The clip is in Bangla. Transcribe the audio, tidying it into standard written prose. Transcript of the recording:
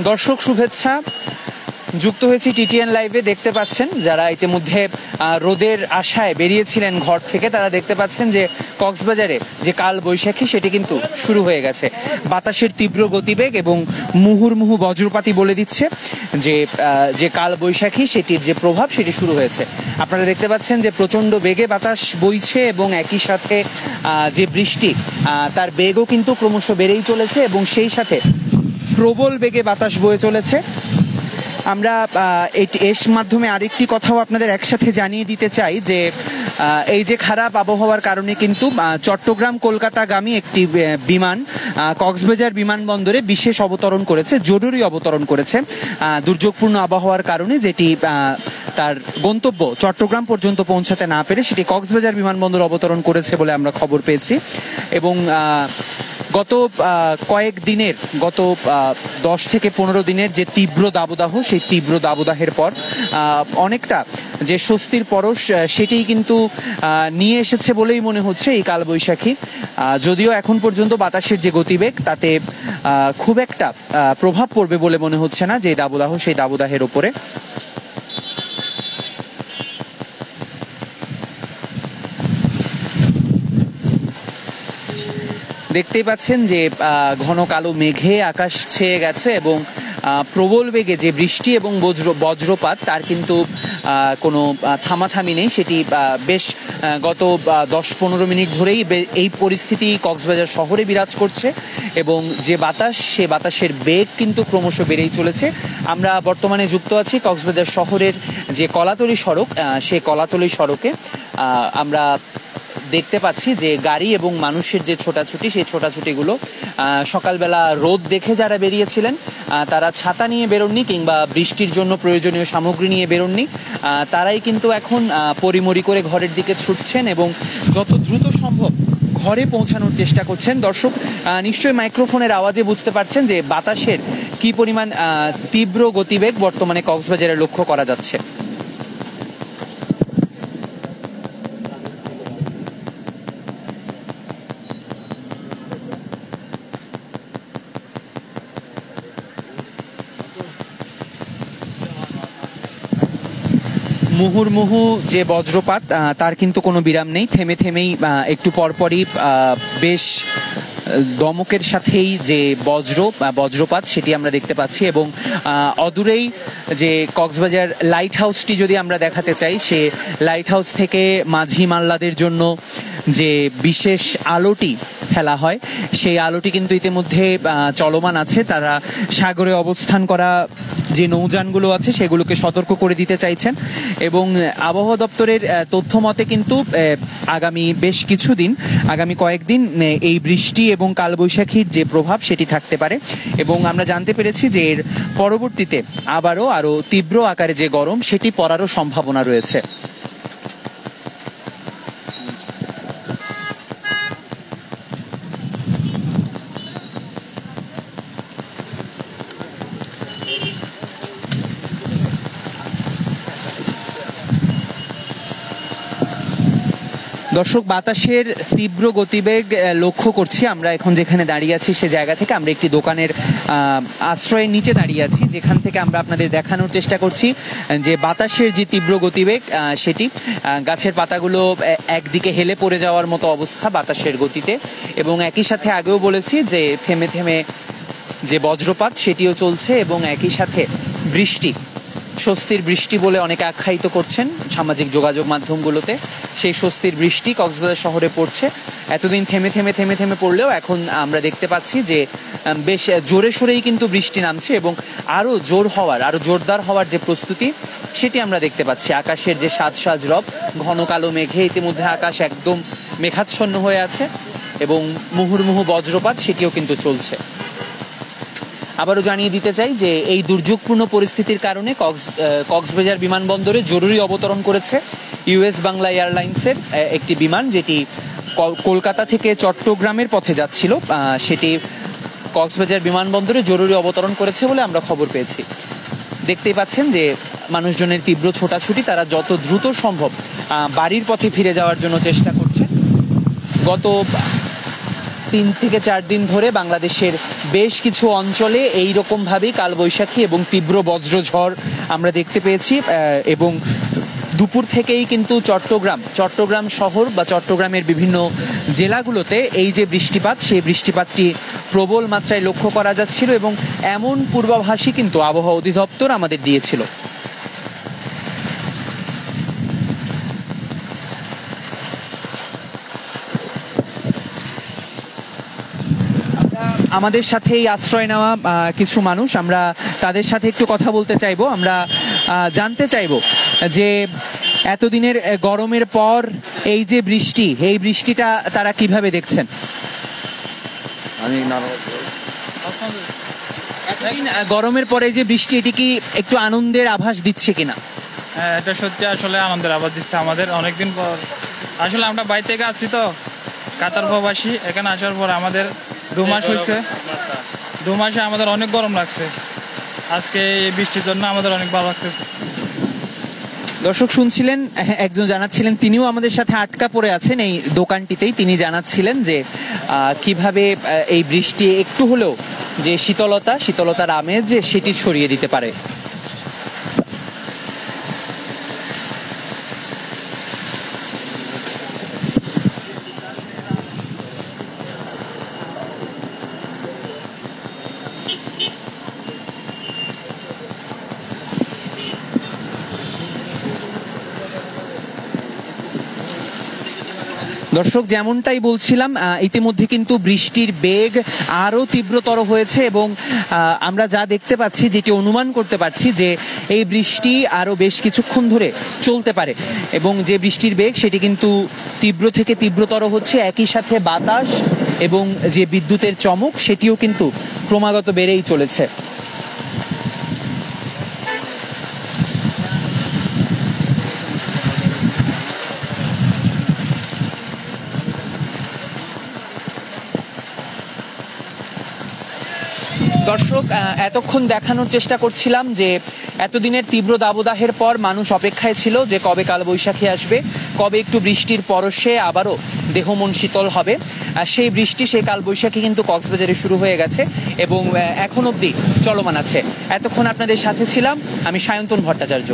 দর্শক শুভেচ্ছা, যুক্ত হয়েছি টিটিএন লাইভে। দেখতে পাচ্ছেন যারা ইতিমধ্যে রোদের আশায় বেরিয়েছিলেন ঘর থেকে, তারা দেখতে পাচ্ছেন যে কক্সবাজারে যে কাল বৈশাখী সেটি কিন্তু শুরু হয়ে গেছে। বাতাসের তীব্র গতিবেগ এবং মুহুর্মুহু বজ্রপাতই বলে দিচ্ছে যে কাল বৈশাখী সেটির যে প্রভাব সেটি শুরু হয়েছে। আপনারা দেখতে পাচ্ছেন যে প্রচণ্ড বেগে বাতাস বইছে এবং একই সাথে যে বৃষ্টি তার বেগও কিন্তু ক্রমশ বেড়েই চলেছে এবং সেই সাথে প্রবল বেগে বাতাস বয়ে চলেছে। আমরা এর মাধ্যমে আরেকটি কথাও আপনাদের একসাথে জানিয়ে দিতে চাই যে এই যে খারাপ আবহাওয়ার কারণে কিন্তু চট্টগ্রাম কলকাতাগামী একটি বিমান কক্সবাজার বিমানবন্দরে বিশেষ অবতরণ করেছে, জরুরি অবতরণ করেছে দুর্যোগপূর্ণ আবহাওয়ার কারণে, যেটি তার গন্তব্য চট্টগ্রাম পর্যন্ত পৌঁছাতে না পেরে সেটি কক্সবাজার বিমানবন্দর অবতরণ করেছে বলে আমরা খবর পেয়েছি। এবং গত কয়েক দিনের, গত 10 থেকে 15 দিনের যে তীব্র দাবদাহ, সেই তীব্র দাবদাহের পর অনেকটা যে স্বস্তির পরশ সেটিই কিন্তু নিয়ে এসেছে বলেই মনে হচ্ছে এই কালবৈশাখী। যদিও এখন পর্যন্ত বাতাসের যে গতিবেগ তাতে খুব একটা প্রভাব পড়বে বলে মনে হচ্ছে না যে দাবদাহ, সেই দাবদাহের ওপরে। দেখতেই পাচ্ছেন যে ঘন কালো মেঘে আকাশ ছেয়ে গেছে এবং প্রবল বেগে যে বৃষ্টি এবং বজ্রপাত তার কিন্তু কোনো থামাথামি নেই। সেটি বেশ গত 10-15 মিনিট ধরেই এই পরিস্থিতি কক্সবাজার শহরে বিরাজ করছে এবং যে বাতাস, সে বাতাসের বেগ কিন্তু ক্রমশ বেড়েই চলেছে। আমরা বর্তমানে যুক্ত আছি কক্সবাজার শহরের যে কলাতলি সড়ক, সেই কলাতলি সড়কে। আমরা দেখতে পাচ্ছি যে গাড়ি এবং মানুষের যে ছোটাছুটি, সেই ছোটাছুটিগুলো সকালবেলা রোদ দেখে যারা বেরিয়েছিলেন তারা ছাতা নিয়ে বেরোননি কিংবা বৃষ্টির জন্য প্রয়োজনীয় সামগ্রী নিয়ে বেরোননি, তারাই কিন্তু এখন পরিমরি করে ঘরের দিকে ছুটছেন এবং যত দ্রুত সম্ভব ঘরে পৌঁছানোর চেষ্টা করছেন। দর্শক নিশ্চয়ই মাইক্রোফোনের আওয়াজে বুঝতে পারছেন যে বাতাসের কি পরিমাণ তীব্র গতিবেগ বর্তমানে কক্সবাজারে লক্ষ্য করা যাচ্ছে। মুহুর্মুহু যে বজ্রপাত তার কিন্তু কোনো বিরাম নেই, থেমে থেমেই একটু পরপরই বেশ দমকের সাথেই যে বজ্রপাত সেটি আমরা দেখতে পাচ্ছি। এবং অদূরেই যে কক্সবাজার লাইট হাউসটি যদি আমরা দেখাতে চাই, সে লাইট হাউস থেকে মাঝি মাল্লাদের জন্য যে বিশেষ আলোটি ফেলা হয়, সেই আলোটি কিন্তু ইতিমধ্যে চলমান আছে। তারা সাগরে অবস্থান করা যে নৌযানগুলো আছে সেগুলোকে সতর্ক করে দিতে চাইছেন এবং আবহাওয়া দপ্তরের তথ্য মতে কিন্তু আগামী বেশ কিছুদিন, আগামী কয়েকদিন এই বৃষ্টি এবং কালবৈশাখীর যে প্রভাব সেটি থাকতে পারে এবং আমরা জানতে পেরেছি যে এর পরবর্তীতে আরও তীব্র আকারে যে গরম সেটি পড়ারও সম্ভাবনা রয়েছে। দর্শক বাতাসের তীব্র গতিবেগ লক্ষ্য করছি আমরা এখন যেখানে দাঁড়িয়ে আছি সে জায়গা থেকে। আমরা একটি দোকানের আশ্রয়ের নিচে দাঁড়িয়ে আছি, যেখান থেকে আমরা আপনাদের দেখানোর চেষ্টা করছি যে বাতাসের যে তীব্র গতিবেগ সেটি, গাছের পাতাগুলো একদিকে হেলে পড়ে যাওয়ার মতো অবস্থা বাতাসের গতিতে এবং একই সাথে আগেও বলেছি যে থেমে থেমে যে বজ্রপাত সেটিও চলছে এবং একই সাথে বৃষ্টি, স্বস্তির বৃষ্টি বলে অনেকে আখ্যায়িত করছেন সামাজিক যোগাযোগ মাধ্যমগুলোতে। সেই স্বস্তির বৃষ্টি কক্সবাজার শহরে পড়ছে। এতদিন থেমে থেমে পড়লেও এখন আমরা দেখতে পাচ্ছি যে বেশ জোরে সোরেই কিন্তু বৃষ্টি নামছে এবং আরও জোরদার হওয়ার যে প্রস্তুতি সেটি আমরা দেখতে পাচ্ছি। আকাশের যে সাজ রব, ঘন কালো মেঘে ইতিমধ্যে আকাশ একদম মেঘাচ্ছন্ন হয়ে আছে এবং মুহুর্মুহু বজ্রপাত সেটিও কিন্তু চলছে। আবারও জানিয়ে দিতে চাই যে এই দুর্যোগপূর্ণ পরিস্থিতির কারণে কক্সবাজার বিমানবন্দরে জরুরি অবতরণ করেছে ইউএস বাংলা এয়ারলাইন্সের একটি বিমান, যেটি কলকাতা থেকে চট্টগ্রামের পথে যাচ্ছিল। সেটি কক্সবাজার বিমানবন্দরে জরুরি অবতরণ করেছে বলে আমরা খবর পেয়েছি। দেখতেই পাচ্ছেন যে মানুষজনের তীব্র ছোটাছুটি, তারা যত দ্রুত সম্ভব বাড়ির পথে ফিরে যাওয়ার জন্য চেষ্টা করছে। গত 3 থেকে 4 দিন ধরে বাংলাদেশের বেশ কিছু অঞ্চলে এই রকমভাবেই কালবৈশাখী এবং তীব্র বজ্রঝড় আমরা দেখতে পেয়েছি এবং দুপুর থেকেই কিন্তু চট্টগ্রাম শহর বা চট্টগ্রামের বিভিন্ন জেলাগুলোতে এই যে বৃষ্টিপাত, সেই বৃষ্টিপাতটি প্রবল মাত্রায় লক্ষ্য করা যাচ্ছিল এবং এমন পূর্বাভাসই কিন্তু আবহাওয়া অধিদপ্তর আমাদের দিয়েছিল। আমাদের সাথে এই আশ্রয় নেওয়া কিছু মানুষ, আমরা তাদের সাথে একটু কথা বলতে চাইবো। আমরা জানতে চাইবো যে এতদিনের গরমের পর এই যে বৃষ্টি, এই বৃষ্টিটা তারা কিভাবে দেখছেন? এতদিন গরমের পরে যে বৃষ্টি, এটি কি একটু আনন্দের আভাস দিচ্ছে কিনা? হ্যাঁ, এটা সত্যি আসলে আনন্দের আভাস দিচ্ছে আমাদের অনেকদিন পর। আসলে আমরা বাইরে থেকে আসছি তো, কাতার প্রবাসী, এখানে আসার পর আমাদের 2 মাস হয়েছে। 2 মাসে আমাদের অনেক গরম লাগছে। আজকে এই বৃষ্টির জন্য আমাদের অনেক ভালো লাগতেছে। দর্শক শুনছিলেন, একজন জানাচ্ছিলেন তিনিও আমাদের সাথে আটকা পড়ে আছেন এই দোকানটিতেই। তিনি জানাচ্ছিলেন যে কিভাবে এই বৃষ্টি একটু হলেও যে শীতলতার আমেজ সেটি ছড়িয়ে দিতে পারে। দর্শক যেমনটাই বলছিলাম, ইতিমধ্যে কিন্তু বৃষ্টির বেগ আরো তীব্রতর হয়েছে এবং আমরা যা দেখতে পাচ্ছি, যেটি অনুমান করতে পারছি যে এই বৃষ্টি আরো বেশ কিছুক্ষণ ধরে চলতে পারে এবং যে বৃষ্টির বেগ সেটি কিন্তু তীব্র থেকে তীব্রতর হচ্ছে। একই সাথে বাতাস এবং যে বিদ্যুতের চমক সেটিও কিন্তু ক্রমাগত বেড়েই চলেছে। দর্শক এতক্ষণ দেখানোর চেষ্টা করছিলাম যে এতদিনের তীব্র দাবদাহের পর মানুষ অপেক্ষায় ছিল যে কবে কালবৈশাখী আসবে, কবে একটু বৃষ্টির পরশে আবারও দেহ মন শীতল হবে। সেই বৃষ্টি, সেই কালবৈশাখী কিন্তু কক্সবাজারে শুরু হয়ে গেছে এবং এখন অবধি চলমান আছে। এতক্ষণ আপনাদের সাথে ছিলাম আমি সায়ন্তন ভট্টাচার্য।